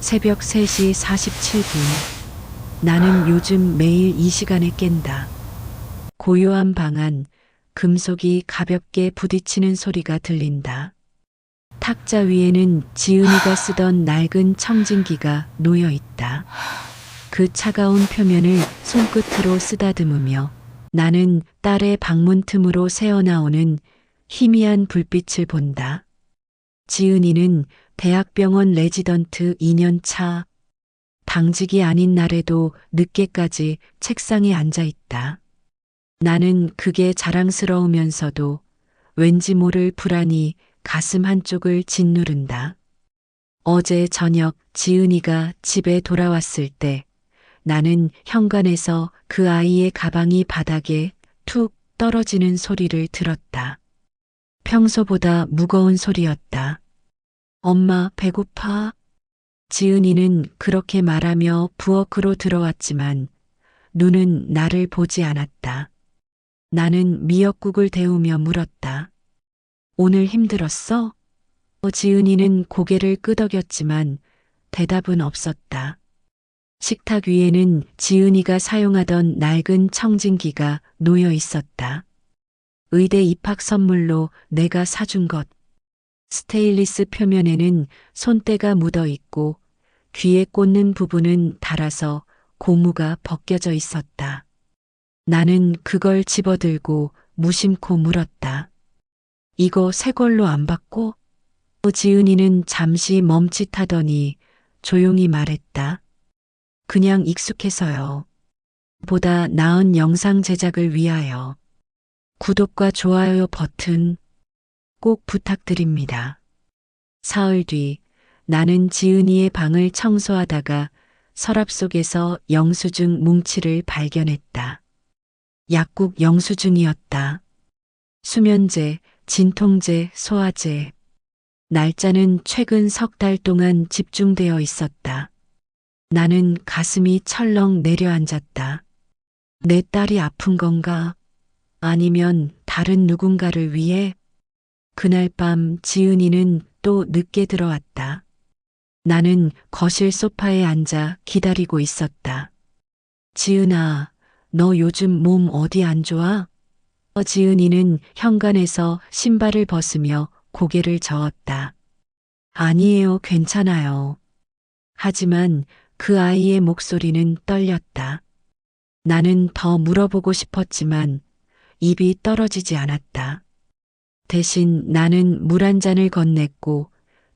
새벽 3시 47분. 나는 요즘 매일 이 시간에 깬다. 고요한 방 안, 금속이 가볍게 부딪히는 소리가 들린다. 탁자 위에는 지은이가 쓰던 낡은 청진기가 놓여 있다. 그 차가운 표면을 손끝으로 쓰다듬으며 나는 딸의 방문 틈으로 새어나오는 희미한 불빛을 본다. 지은이는 대학병원 레지던트 2년 차. 당직이 아닌 날에도 늦게까지 책상에 앉아 있다. 나는 그게 자랑스러우면서도 왠지 모를 불안이 가슴 한쪽을 짓누른다. 어제 저녁 지은이가 집에 돌아왔을 때 나는 현관에서 그 아이의 가방이 바닥에 툭 떨어지는 소리를 들었다. 평소보다 무거운 소리였다. 엄마, 배고파? 지은이는 그렇게 말하며 부엌으로 들어왔지만 눈은 나를 보지 않았다. 나는 미역국을 데우며 물었다. 오늘 힘들었어? 지은이는 고개를 끄덕였지만 대답은 없었다. 식탁 위에는 지은이가 사용하던 낡은 청진기가 놓여 있었다. 의대 입학 선물로 내가 사준 것. 스테인리스 표면에는 손때가 묻어 있고 귀에 꽂는 부분은 닳아서 고무가 벗겨져 있었다. 나는 그걸 집어들고 무심코 물었다. 이거 새 걸로 안 받고? 지은이는 잠시 멈칫하더니 조용히 말했다. 그냥 익숙해서요. 보다 나은 영상 제작을 위하여. 구독과 좋아요 버튼 꼭 부탁드립니다. 사흘 뒤 나는 지은이의 방을 청소하다가 서랍 속에서 영수증 뭉치를 발견했다. 약국 영수증이었다. 수면제, 진통제, 소화제. 날짜는 최근 석 달 동안 집중되어 있었다. 나는 가슴이 철렁 내려앉았다. 내 딸이 아픈 건가? 아니면 다른 누군가를 위해? 그날 밤 지은이는 또 늦게 들어왔다. 나는 거실 소파에 앉아 기다리고 있었다. 지은아, 너 요즘 몸 어디 안 좋아? 지은이는 현관에서 신발을 벗으며 고개를 저었다. 아니에요, 괜찮아요. 하지만 그 아이의 목소리는 떨렸다. 나는 더 물어보고 싶었지만 입이 떨어지지 않았다. 대신 나는 물 한 잔을 건넸고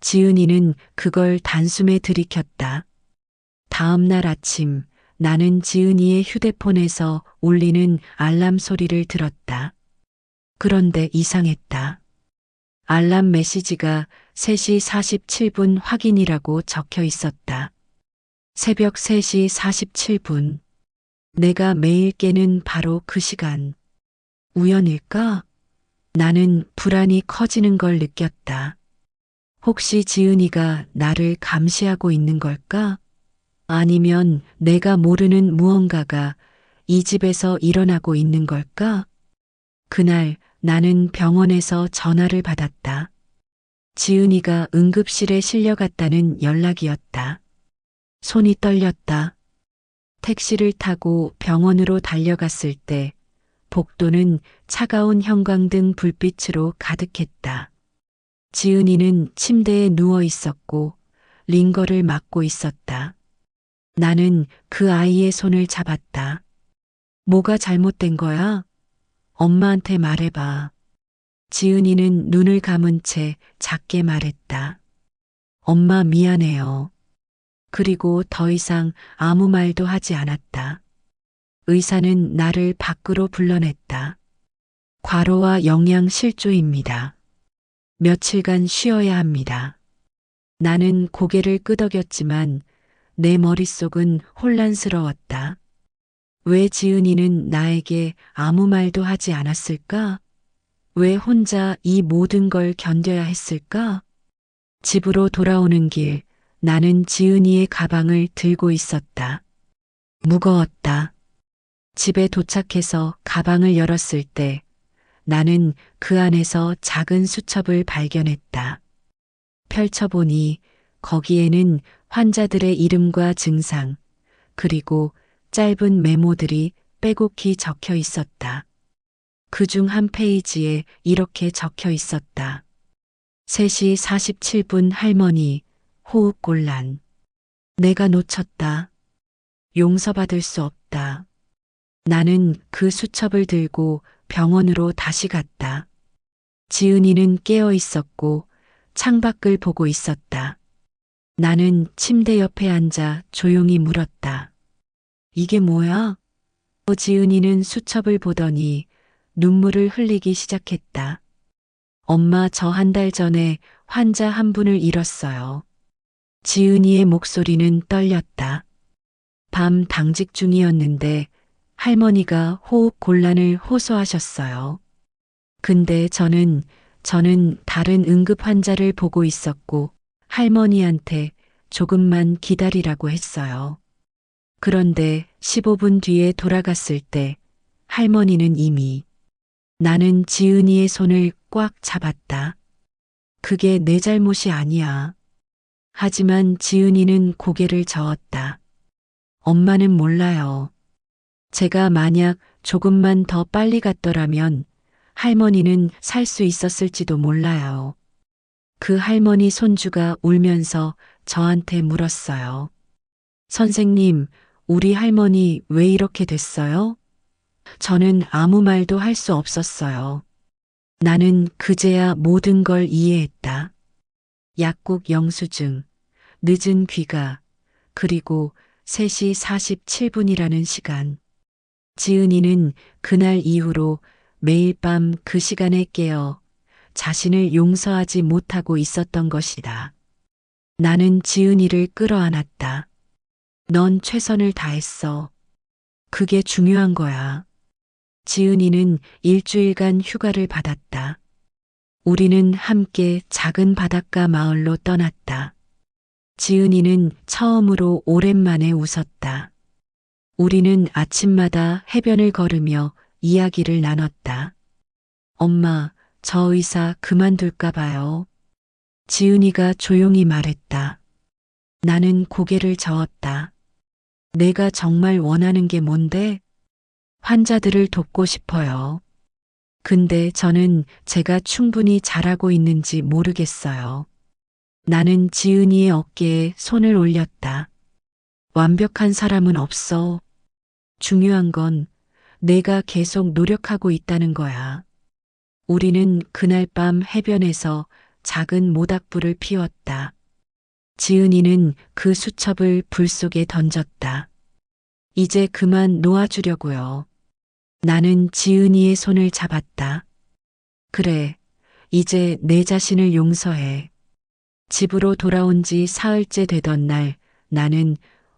지은이는 그걸 단숨에 들이켰다. 다음 날 아침 나는 지은이의 휴대폰에서 울리는 알람 소리를 들었다. 그런데 이상했다. 알람 메시지가 3시 47분 확인이라고 적혀 있었다. 새벽 3시 47분. 내가 매일 깨는 바로 그 시간. 우연일까? 나는 불안이 커지는 걸 느꼈다. 혹시 지은이가 나를 감시하고 있는 걸까? 아니면 내가 모르는 무언가가 이 집에서 일어나고 있는 걸까? 그날 나는 병원에서 전화를 받았다. 지은이가 응급실에 실려갔다는 연락이었다. 손이 떨렸다. 택시를 타고 병원으로 달려갔을 때 복도는 차가운 형광등 불빛으로 가득했다. 지은이는 침대에 누워 있었고 링거를 막고 있었다. 나는 그 아이의 손을 잡았다. 뭐가 잘못된 거야? 엄마한테 말해봐. 지은이는 눈을 감은 채 작게 말했다. 엄마 미안해요. 그리고 더 이상 아무 말도 하지 않았다. 의사는 나를 밖으로 불러냈다. 과로와 영양실조입니다. 며칠간 쉬어야 합니다. 나는 고개를 끄덕였지만 내 머릿속은 혼란스러웠다. 왜 지은이는 나에게 아무 말도 하지 않았을까? 왜 혼자 이 모든 걸 견뎌야 했을까? 집으로 돌아오는 길, 나는 지은이의 가방을 들고 있었다. 무거웠다. 집에 도착해서 가방을 열었을 때 나는 그 안에서 작은 수첩을 발견했다. 펼쳐보니 거기에는 환자들의 이름과 증상, 그리고 짧은 메모들이 빼곡히 적혀 있었다. 그중 한 페이지에 이렇게 적혀 있었다. 3시 47분 할머니, 호흡곤란. 내가 놓쳤다. 용서받을 수 없다. 나는 그 수첩을 들고 병원으로 다시 갔다. 지은이는 깨어 있었고 창밖을 보고 있었다. 나는 침대 옆에 앉아 조용히 물었다. 이게 뭐야? 지은이는 수첩을 보더니 눈물을 흘리기 시작했다. 엄마, 저 한 달 전에 환자 한 분을 잃었어요. 지은이의 목소리는 떨렸다. 밤 당직 중이었는데 할머니가 호흡 곤란을 호소하셨어요. 근데 저는 다른 응급 환자를 보고 있었고 할머니한테 조금만 기다리라고 했어요. 그런데 15분 뒤에 돌아갔을 때 할머니는 이미. 나는 지은이의 손을 꽉 잡았다. 그게 내 잘못이 아니야. 하지만 지은이는 고개를 저었다. 엄마는 몰라요. 제가 만약 조금만 더 빨리 갔더라면 할머니는 살 수 있었을지도 몰라요. 그 할머니 손주가 울면서 저한테 물었어요. 선생님, 우리 할머니 왜 이렇게 됐어요? 저는 아무 말도 할 수 없었어요. 나는 그제야 모든 걸 이해했다. 약국 영수증, 늦은 귀가, 그리고 3시 47분이라는 시간. 지은이는 그날 이후로 매일 밤 그 시간에 깨어 자신을 용서하지 못하고 있었던 것이다. 나는 지은이를 끌어안았다. 넌 최선을 다했어. 그게 중요한 거야. 지은이는 일주일간 휴가를 받았다. 우리는 함께 작은 바닷가 마을로 떠났다. 지은이는 처음으로 오랜만에 웃었다. 우리는 아침마다 해변을 걸으며 이야기를 나눴다. 엄마, 저 의사 그만둘까 봐요. 지은이가 조용히 말했다. 나는 고개를 저었다. 내가 정말 원하는 게 뭔데? 환자들을 돕고 싶어요. 근데 저는 제가 충분히 잘하고 있는지 모르겠어요. 나는 지은이의 어깨에 손을 올렸다. 완벽한 사람은 없어. 중요한 건 내가 계속 노력하고 있다는 거야. 우리는 그날 밤 해변에서 작은 모닥불을 피웠다. 지은이는 그 수첩을 불 속에 던졌다. 이제 그만 놓아주려고요. 나는 지은이의 손을 잡았다. 그래, 이제 내 자신을 용서해. 집으로 돌아온 지 사흘째 되던 날 나는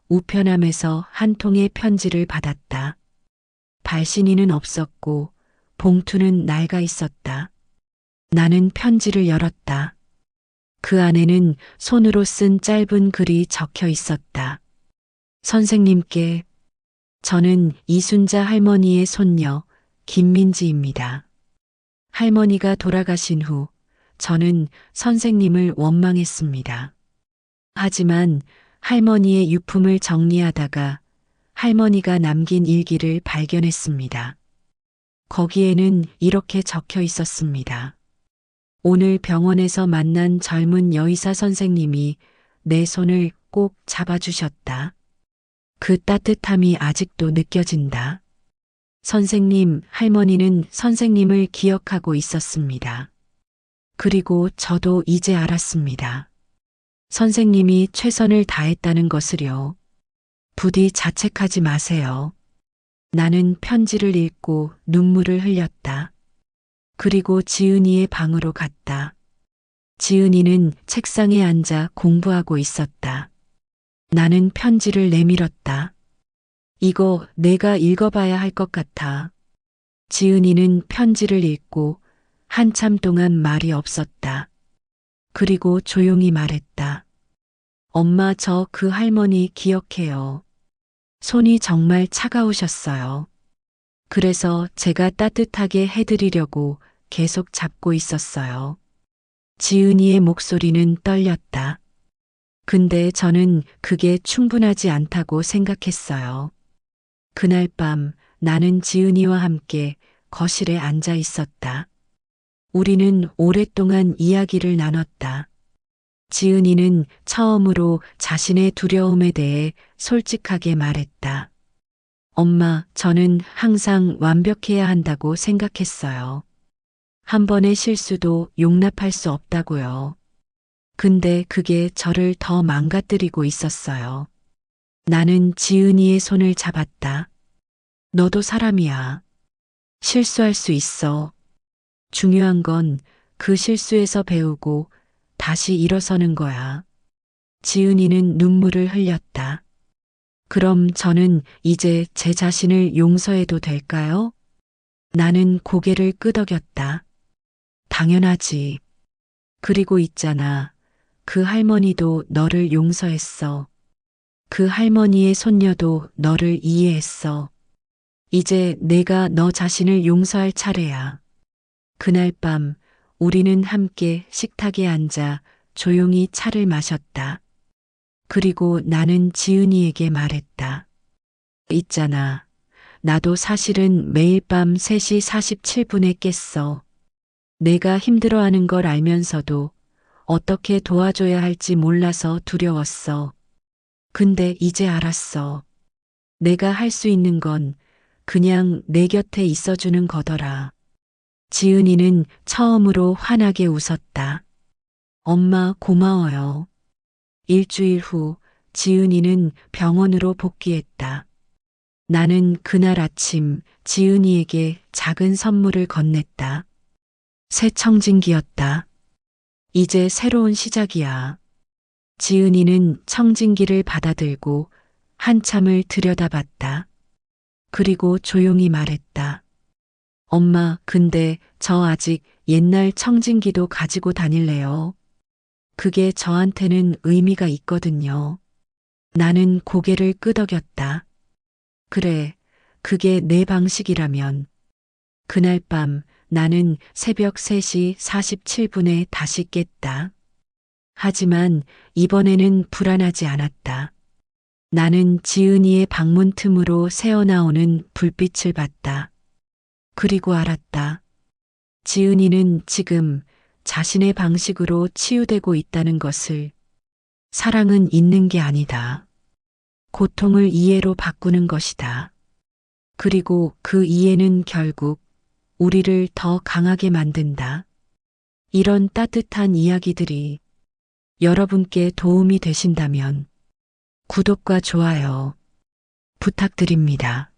우편함에서 한 통의 편지를 받았다. 발신인은 없었고 봉투는 낡아 있었다. 나는 편지를 열었다. 그 안에는 손으로 쓴 짧은 글이 적혀 있었다. 선생님께, 저는 이순자 할머니의 손녀 김민지입니다. 할머니가 돌아가신 후 저는 선생님을 원망했습니다. 하지만 할머니의 유품을 정리하다가 할머니가 남긴 일기를 발견했습니다. 거기에는 이렇게 적혀 있었습니다. 오늘 병원에서 만난 젊은 여의사 선생님이 내 손을 꼭 잡아주셨다. 그 따뜻함이 아직도 느껴진다. 선생님, 할머니는 선생님을 기억하고 있었습니다. 그리고 저도 이제 알았습니다. 선생님이 최선을 다했다는 것을요. 부디 자책하지 마세요. 나는 편지를 읽고 눈물을 흘렸다. 그리고 지은이의 방으로 갔다. 지은이는 책상에 앉아 공부하고 있었다. 나는 편지를 내밀었다. 이거 내가 읽어봐야 할 것 같아. 지은이는 편지를 읽고 한참 동안 말이 없었다. 그리고 조용히 말했다. 엄마, 저 그 할머니 기억해요. 손이 정말 차가우셨어요. 그래서 제가 따뜻하게 해드리려고 계속 잡고 있었어요. 지은이의 목소리는 떨렸다. 근데 저는 그게 충분하지 않다고 생각했어요. 그날 밤 나는 지은이와 함께 거실에 앉아 있었다. 우리는 오랫동안 이야기를 나눴다. 지은이는 처음으로 자신의 두려움에 대해 솔직하게 말했다. 엄마, 저는 항상 완벽해야 한다고 생각했어요. 한 번의 실수도 용납할 수 없다고요. 근데 그게 저를 더 망가뜨리고 있었어요. 나는 지은이의 손을 잡았다. 너도 사람이야. 실수할 수 있어. 중요한 건 그 실수에서 배우고 다시 일어서는 거야. 지은이는 눈물을 흘렸다. 그럼 저는 이제 제 자신을 용서해도 될까요? 나는 고개를 끄덕였다. 당연하지. 그리고 있잖아. 그 할머니도 너를 용서했어. 그 할머니의 손녀도 너를 이해했어. 이제 내가 너 자신을 용서할 차례야. 그날 밤 우리는 함께 식탁에 앉아 조용히 차를 마셨다. 그리고 나는 지은이에게 말했다. 있잖아. 나도 사실은 매일 밤 3시 47분에 깼어. 내가 힘들어하는 걸 알면서도 어떻게 도와줘야 할지 몰라서 두려웠어. 근데 이제 알았어. 내가 할 수 있는 건 그냥 내 곁에 있어주는 거더라. 지은이는 처음으로 환하게 웃었다. 엄마 고마워요. 일주일 후 지은이는 병원으로 복귀했다. 나는 그날 아침 지은이에게 작은 선물을 건넸다. 새 청진기였다. 이제 새로운 시작이야. 지은이는 청진기를 받아들고 한참을 들여다봤다. 그리고 조용히 말했다. 엄마, 근데 저 아직 옛날 청진기도 가지고 다닐래요. 그게 저한테는 의미가 있거든요. 나는 고개를 끄덕였다. 그래, 그게 내 방식이라면. 그날 밤 나는 새벽 3시 47분에 다시 깼다. 하지만 이번에는 불안하지 않았다. 나는 지은이의 방문 틈으로 새어나오는 불빛을 봤다. 그리고 알았다. 지은이는 지금 자신의 방식으로 치유되고 있다는 것을. 사랑은 있는 게 아니다. 고통을 이해로 바꾸는 것이다. 그리고 그 이해는 결국 우리를 더 강하게 만든다. 이런 따뜻한 이야기들이 여러분께 도움이 되신다면 구독과 좋아요 부탁드립니다.